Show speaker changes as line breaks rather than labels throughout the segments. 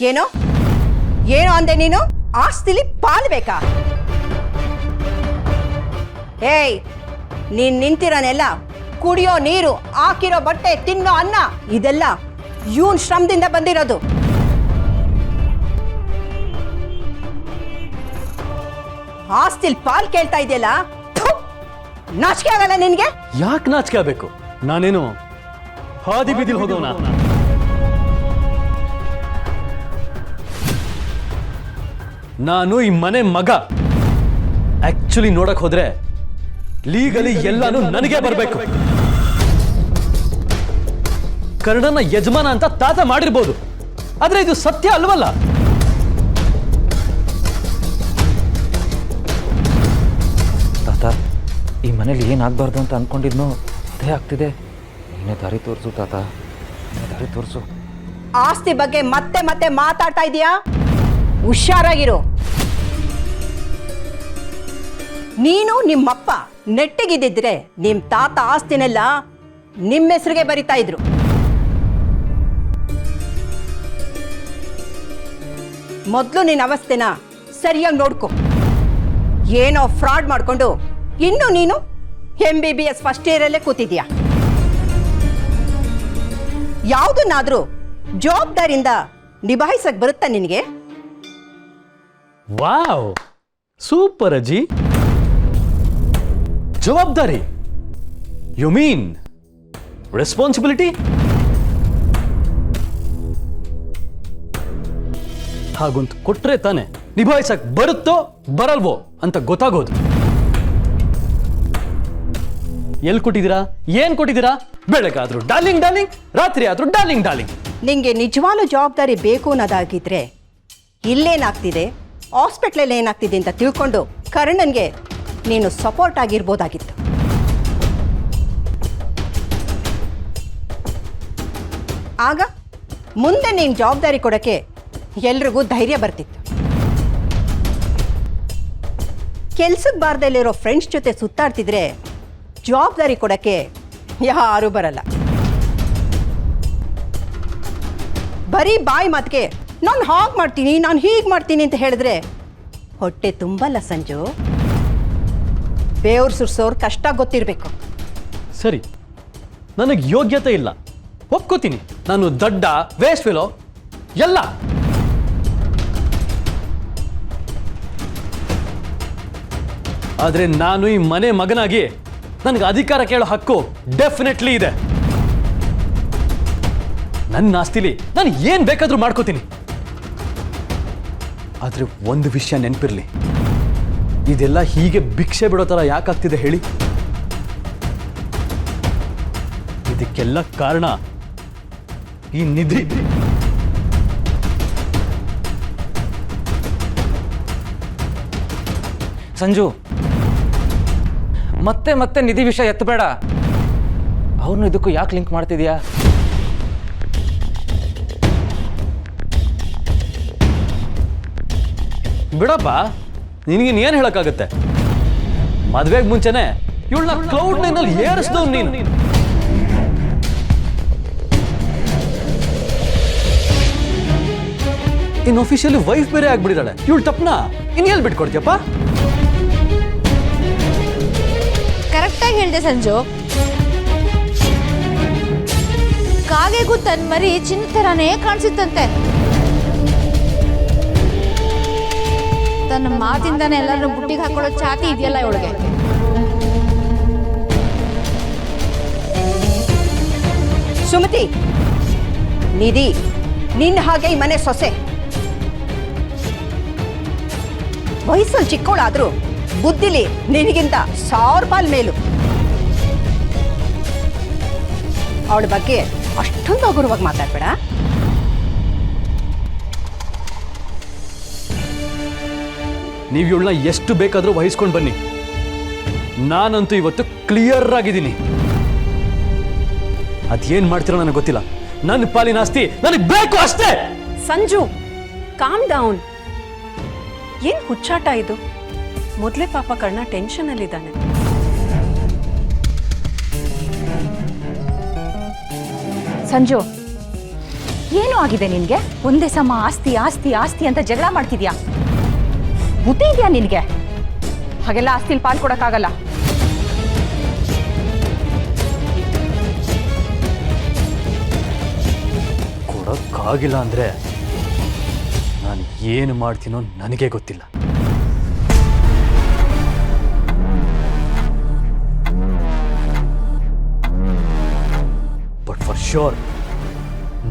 ಏನೋ ಏನೋ ಅಂದೆ ನೀನು? ಆಸ್ತಿಲಿ ಪಾಲು ಬೇಕಾ? ಏಯ್, ನೀನ್ ನಿಂತಿರೋನೆಲ್ಲ ಕುಡಿಯೋ ನೀರು, ಹಾಕಿರೋ ಬಟ್ಟೆ, ತಿನ್ನೋ ಅನ್ನ, ಇದೆಲ್ಲ ಇವನ್ ಶ್ರಮದಿಂದ ಬಂದಿರೋದು. ಆಸ್ತಿಲ್ ಪಾಲ್ ಕೇಳ್ತಾ ಇದೆಯಲ್ಲ, ನಾಚಿಕೆ ಆಗಲ್ಲ ನಿನ್ಗೆ?
ಯಾಕೆ ನಾಚಿಕೆ ಆಗಬೇಕು? ನಾನೇನು ಹಾದಿ ಬೀದಿಲ್ ಹೋಗೋಣ? ನಾನು ಈ ಮನೆ ಮಗ. ಆಕ್ಚುಲಿ ನೋಡಕ್ ಹೋದ್ರೆ ಲೀಗಲಿ ಎಲ್ಲಾನು ನನಗೆ ಬರಬೇಕು. ಕರ್ಣನ ಯಜಮಾನ ಅಂತ ತಾತ ಮಾಡಿರ್ಬೋದು, ಆದ್ರೆ ಇದು ಸತ್ಯ ಅಲ್ವಲ್ಲ.
ತಾತ, ಈ ಮನೇಲಿ ಏನಾಗಬಾರ್ದು ಅಂತ ಅನ್ಕೊಂಡಿದ್ನೋ ಅದೇ ಆಗ್ತಿದೆ. ನೀನೇ ದಾರಿ ತೋರಿಸು ತಾತ, ನೀನೇ ದಾರಿ ತೋರಿಸು.
ಆಸ್ತಿ ಬಗ್ಗೆ ಮತ್ತೆ ಮತ್ತೆ ಮಾತಾಡ್ತಾ ಇದೀಯಾ? ಹುಷಾರಾಗಿರು. ನೀನು ನಿಮ್ಮಪ್ಪ ನೆಟ್ಟಿಗಿದ್ದಿದ್ರೆ ನಿಮ್ ತಾತ ಆಸ್ತಿನೆಲ್ಲ ನಿಮ್ಮ ಹೆಸರಿಗೆ ಬರಿತಾ ಇದ್ರು. ಮೊದಲು ನಿನ್ನ ಅವಸ್ಥೆನ ಸರಿಯಾಗಿ ನೋಡ್ಕೊ. ಏನೋ ಫ್ರಾಡ್ ಮಾಡ್ಕೊಂಡು ಇನ್ನು ನೀನು MBBS ಫಸ್ಟ್ ಇಯರಲ್ಲೇ ಕೂತಿದ್ಯಾ. ಯಾವುದನ್ನಾದ್ರೂ ಜವಾಬ್ದಾರಿಯಿಂದ ನಿಭಾಯಿಸಕ್ ಬರುತ್ತಾ ನಿನಗೆ?
ವಾವ್, ಸೂಪರ್ ಅಜ್ಜಿ. ಜವಾಬ್ದಾರಿ, ಯು ಮೀನ್ ರೆಸ್ಪಾನ್ಸಿಬಿಲಿಟಿ? ಹಾಗಂತ ಕೊಟ್ರೆ ತಾನೆ ನಿಭಾಯಿಸಕ್ ಬರುತ್ತೋ ಬರಲ್ವೋ ಅಂತ ಗೊತ್ತಾಗೋದು. ಎಲ್ಲಿ ಕೊಟ್ಟಿದ್ದೀರಾ, ಏನ್ ಕೊಟ್ಟಿದ್ದೀರಾ? ಬೆಳಗಾದ್ರೂ ಡಾರ್ಲಿಂಗ್ ಡಾರ್ಲಿಂಗ್, ರಾತ್ರಿ ಆದ್ರೂ ಡಾರ್ಲಿಂಗ್ ಡಾರ್ಲಿಂಗ್.
ನಿಂಗೆ ನಿಜವಾದ ಜವಾಬ್ದಾರಿ ಬೇಕು ಅನ್ನೋದಾಗಿದ್ರೆ ಇಲ್ಲೇನಾಗ್ತಿದೆ, ಹಾಸ್ಪಿಟ್ಲಲ್ಲಿ ಏನಾಗ್ತಿದೆ ಅಂತ ತಿಳ್ಕೊಂಡು ಕರ್ಣನ್ಗೆ ನೀನು ಸಪೋರ್ಟ್ ಆಗಿರ್ಬೋದಾಗಿತ್ತು. ಆಗ ಮುಂದೆ ನೀನು ಜವಾಬ್ದಾರಿ ಕೊಡೋಕ್ಕೆ ಎಲ್ರಿಗೂ ಧೈರ್ಯ ಬರ್ತಿತ್ತು. ಕೆಲ್ಸಕ್ಕೆ ಬಾರ್ದಲ್ಲಿರೋ ಫ್ರೆಂಡ್ಸ್ ಜೊತೆ ಸುತ್ತಾಡ್ತಿದ್ರೆ ಜವಾಬ್ದಾರಿ ಕೊಡೋಕ್ಕೆ ಯಾರೂ ಬರಲ್ಲ. ಬರೀ ಬಾಯಿ ಮಾತಿಗೆ ನಾನು ಹಾಗೆ ಮಾಡ್ತೀನಿ, ನಾನು ಹೀಗೆ ಮಾಡ್ತೀನಿ ಅಂತ ಹೇಳಿದ್ರೆ ಹೊಟ್ಟೆ ತುಂಬಲ್ಲ ಸಂಜು. ಬೇವ್ರು ಸುರ್ಸೋರು ಕಷ್ಟ ಗೊತ್ತಿರಬೇಕು.
ಸರಿ, ನನಗೆ ಯೋಗ್ಯತೆ ಇಲ್ಲ, ಒಪ್ಕೋತೀನಿ. ನಾನು ದಡ್ಡ, ವೇಸ್ಟ್ ಫೆಲೋ ಎಲ್ಲ. ಆದ್ರೆ ನಾನು ಈ ಮನೆ ಮಗನಾಗಿ ನನಗೆ ಅಧಿಕಾರ ಕೇಳೋ ಹಕ್ಕು ಡೆಫಿನೆಟ್ಲಿ ಇದೆ. ನನ್ನ ಆಸ್ತಿಲಿ ನಾನು ಏನ್ ಬೇಕಾದ್ರೂ ಮಾಡ್ಕೋತೀನಿ. ಆದ್ರೆ ಒಂದು ವಿಷಯ ನೆನಪಿರ್ಲಿ, ಇದೆಲ್ಲ ಹೀಗೆ ಭಿಕ್ಷೆ ಬಿಡೋ ತರ ಯಾಕಾಗ್ತಿದೆ ಹೇಳಿ? ಇದಕ್ಕೆಲ್ಲ ಕಾರಣ ಈ ನಿಧಿ.
ಸಂಜು, ಮತ್ತೆ ಮತ್ತೆ ನಿಧಿ ವಿಷಯ ಎತ್ತಬೇಡ. ಅವ್ರನ್ನು ಇದಕ್ಕೂ ಯಾಕೆ ಲಿಂಕ್ ಮಾಡ್ತಿದ್ಯಾ?
ಬಿಡಪ್ಪ, ನಿನಗಿನ್ ಏನ್ ಹೇಳಕ್ಕಾಗತ್ತೆ? ಮದ್ವೆಗ್ ಮುಂಚೆನೆ ಇವಳನ್ನ ಕ್ಲೌಡ್ ನೈನಲ್ಲಿ ಏರಿಸ್ದವ್ ನೀನು. ಇನ್ ಅಫಿಷಿಯಲಿ ವೈಫ್ ಬೇರೆ ಆಗ್ಬಿಡಿದಾಳೆ. ಇವಳು ತಪ್ಪನ ಇನ್ ಎಲ್ಲಿ ಬಿಟ್ಕೊಡ್ತೀಯಪ್ಪ?
ಕರೆಕ್ಟಾಗಿ ಹೇಳಿದೆ ಸಂಜು. ಕಾಗೆಗೂ ತನ್ನ ಮರಿ ಚಿನ್ನ ಥರನೇ ಕಾಣಿಸುತ್ತಂತೆ. ತನ್ನ ಮಾತಿಂದಾನೆ ಎಲ್ಲರೂ ಬುಟ್ಟಿಗೆ ಹಾಕೊಳ್ಳೋ ಛಾತಿ ಇದೆಯಲ್ಲ ಇವಳಿಗೆ.
ಸುಮತಿ, ನಿಧಿ ನಿನ್ನ ಹಾಗೆ ಈ ಮನೆ ಸೊಸೆ. ವಯಸ್ಸಲ್ಲಿ ಚಿಕ್ಕವಳಾದ್ರೂ ಬುದ್ಧಿಲಿ ನಿನಗಿಂತ 1000 ಪಾಲ್ ಮೇಲು. ಅವಳ ಬಗ್ಗೆ ಅಷ್ಟೊಂದು ಹಗುರವಾಗಿ ಮಾತಾಡ್ಬೇಡ.
ನೀವು ಇವಳನ್ನ ಎಷ್ಟು ಬೇಕಾದ್ರೂ ವಹಿಸ್ಕೊಂಡು ಬನ್ನಿ, ನಾನಂತೂ ಇವತ್ತು ಕ್ಲಿಯರ್ ಆಗಿದ್ದೀನಿ. ಅದೇನ್ ಮಾಡ್ತಿರೋ ನನಗೆ ಗೊತ್ತಿಲ್ಲ. ನನ್ನ ಪಾಲಿನ ಆಸ್ತಿ ನನಗೆ ಬೇಕು ಅಷ್ಟೇ.
Sanju, calm down. ಏನ್ ಹುಚ್ಚಾಟ ಇದು? ಮೊದಲೇ ಪಾಪ ಕರ್ಣ ಟೆನ್ಷನ್ ಅಲ್ಲಿದ್ದಾನೆ.
ಸಂಜು,
ಏನು ಆಗಿದೆ ನಿನ್ಗೆ? ಒಂದೇ ಸಮ ಆಸ್ತಿ ಆಸ್ತಿ ಆಸ್ತಿ ಅಂತ ಜಗಳ ಮಾಡ್ತಿದ್ಯಾ? ಬುದ್ಧಿ ಇದೆಯಾ ನಿನ್ಗೆ? ಹಾಗೆಲ್ಲ ಆಸ್ತಿಲಿ ಪಾಲ್ ಕೊಡಕ್ಕಾಗಲ್ಲ.
ಕೊಡಕ್ಕಾಗಿಲ್ಲ ಅಂದ್ರೆ ನಾನು ಏನು ಮಾಡ್ತೀನೋ ನನಗೆ ಗೊತ್ತಿಲ್ಲ. ಬಟ್ ಫಾರ್ ಶ್ಯೂರ್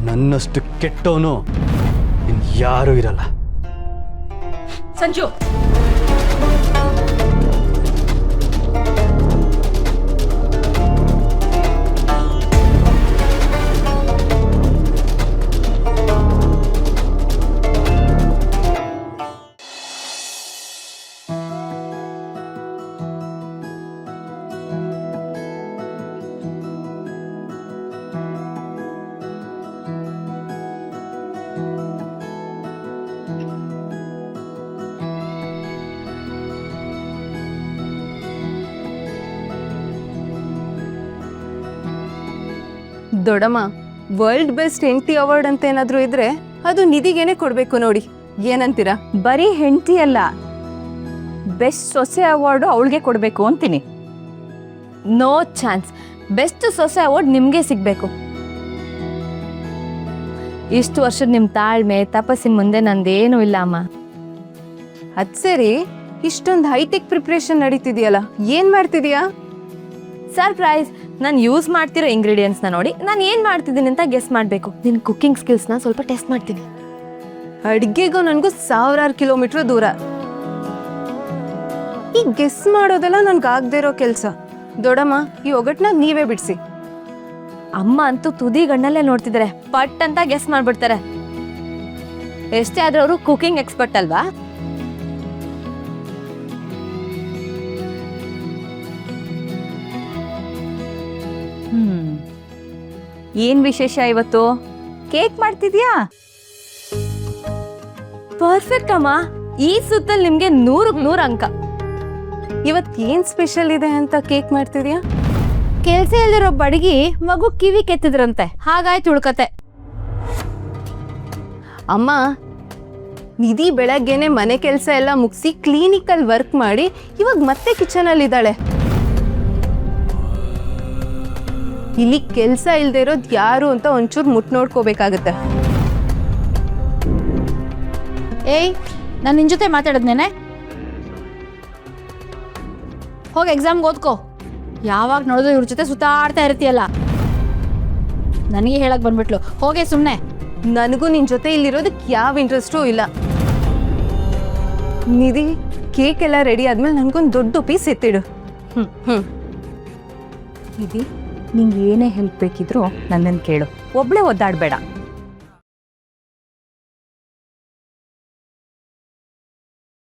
ನನ್ನಷ್ಟು ಕೆಟ್ಟವನು ಇನ್ಯಾರೂ ಇರಲ್ಲ.
ಸಂಜು,
ದೊಡಮ್ಮ, ವರ್ಲ್ಡ್ ಬೆಸ್ಟ್ ಹೆಂಡತಿ ಅವಾರ್ಡ್ ಅಂತ ಏನಾದರೂ ಇದ್ರೆ ಅದು ನಿಧಿಗೇನೆ ಕೊಡಬೇಕು ನೋಡಿ. ಏನಂತೀರಾ?
ಬರೀ ಹೆಂಡತಿ ಅಲ್ಲ, ಬೆಸ್ಟ್ ಸೊಸೆ ಅವಾರ್ಡು ಅವಳಿಗೆ ಕೊಡಬೇಕು ಅಂತೀನಿ.
No chance. ಬೆಸ್ಟ್ ಸೊಸೆ ಅವಾರ್ಡ್ ನಿಮಗೆ ಸಿಗಬೇಕು. ಇಷ್ಟು ವರ್ಷದ ನಿಮ್ಮ ತಾಳ್ಮೆ ತಪಸ್ಸಿನ ಮುಂದೆ ನಂದೇನೂ ಇಲ್ಲ ಅಮ್ಮ.
ಅದು ಸರಿ, ಇಷ್ಟೊಂದು ಹೈಟೆಕ್ ಪ್ರಿಪ್ರೇಷನ್ ನಡೀತಿದೆಯಲ್ಲ, ಏನು ಮಾಡ್ತಿದೀಯಾ?
ಸರ್ಪ್ರೈಸ್. ನಾನು ಯೂಸ್ ಮಾಡ್ತಿರೋ ಇಂಗ್ರೀಡಿಯೆಂಟ್ಸ್ನ ನೋಡಿ ನಾನು ಏನು ಮಾಡ್ತಿದ್ದೀನಿ ಅಂತ ಗೆಸ್ ಮಾಡಬೇಕು. ನಿನ್ನ ಕುಕ್ಕಿಂಗ್ ಸ್ಕಿಲ್ಸ್ನ ಸ್ವಲ್ಪ ಟೆಸ್ಟ್ ಮಾಡ್ತೀನಿ.
ಅಡುಗೆಗೂ ನನಗೂ 1000 ಕಿಲೋಮೀಟ್ರ್ ದೂರ. ಈ ಗೆಸ್ ಮಾಡೋದೆಲ್ಲ ನನ್ಗೆ ಆಗದೆ ಇರೋ ಕೆಲಸ. ದೊಡಮ್ಮ, ಈ ಒಗಟ್ನ ನೀವೇ ಬಿಡಿಸಿ.
ಅಮ್ಮ ಅಂತೂ ತುದಿ ಗಣ್ಣಲ್ಲೇ ನೋಡ್ತಿದ್ದಾರೆ, ಪಟ್ ಅಂತ ಗೆಸ್ ಮಾಡ್ಬಿಡ್ತಾರೆ. ಎಷ್ಟೇ ಆದ್ರೂ ಅವರು ಕುಕಿಂಗ್ ಎಕ್ಸ್ಪರ್ಟ್ ಅಲ್ವಾ?
ಏನ್ ವಿಶೇಷ ಇವತ್ತು? ಕೇಕ್ ಮಾಡ್ತಿದ್ಯಾ?
ಪರ್ಫೆಕ್ಟ್ ಅಮ್ಮ. ಈ ಸುತ್ತಲ್ಲಿ ನಿಮ್ಗೆ 100ಕ್ಕೆ 100 ಅಂಕ.
ಇವತ್ತೇನು ಸ್ಪೆಷಲ್ ಇದೆ ಅಂತ ಕೇಕ್ ಮಾಡ್ತಿದ್ಯಾ?
ಕೆಲ್ಸ ಇಲ್ದಿರೋ ಬಡಗಿ ಮಗು ಕಿವಿ ಕೆತ್ತಿದ್ರಂತೆ, ಹಾಗಾಯ್ತು ಉಳ್ಕತೆ.
ಅಮ್ಮ, ನಿಧಿ ಬೆಳಗ್ಗೆನೆ ಮನೆ ಕೆಲಸ ಎಲ್ಲ ಮುಗಿಸಿ ಕ್ಲಿನಿಕಲ್ ವರ್ಕ್ ಮಾಡಿ ಇವಾಗ ಮತ್ತೆ ಕಿಚನಲ್ಲಿ ಇದ್ದಾಳೆ. ಇಲ್ಲಿ ಕೆಲಸ ಇಲ್ಲದೆ ಇರೋದು ಯಾರು ಅಂತ ಒಂಚೂರು ಮುಟ್ ನೋಡ್ಕೋಬೇಕಾಗತ್ತೆ.
ಏಯ್, ನಾನು ನಿನ್ನ ಜೊತೆ ಮಾತಾಡಿದ್ನೇನೆ? ಹೋಗಿ ಎಕ್ಸಾಮ್ಗೆ ಓದ್ಕೋ. ಯಾವಾಗ ನೋಡಿದ್ರು ಇವ್ರ ಜೊತೆ ಸುತ್ತಾಡ್ತಾ ಇರ್ತೀಯಲ್ಲ. ನನಗೆ ಹೇಳಕ್ ಬಂದ್ಬಿಟ್ಲು. ಹೋಗೆ ಸುಮ್ಮನೆ.
ನನಗೂ ನಿನ್ನ ಜೊತೆ ಇಲ್ಲಿರೋದಕ್ಕೆ ಯಾವ ಇಂಟ್ರೆಸ್ಟೂ ಇಲ್ಲ. ನಿಧಿ, ಕೇಕ್ ಎಲ್ಲ ರೆಡಿ ಆದ್ಮೇಲೆ ನನಗೊಂದು ದೊಡ್ಡ ಪೀಸ್ ಎತ್ತಿಡು.
ನಿಧಿ, ನಿಂಗೆ ಏನೇ ಹೆಲ್ಪ್ ಬೇಕಿದ್ರು ನನ್ನನ್ನು ಕೇಳು. ಒಬ್ಳೆ ಒದ್ದಾಡಬೇಡ.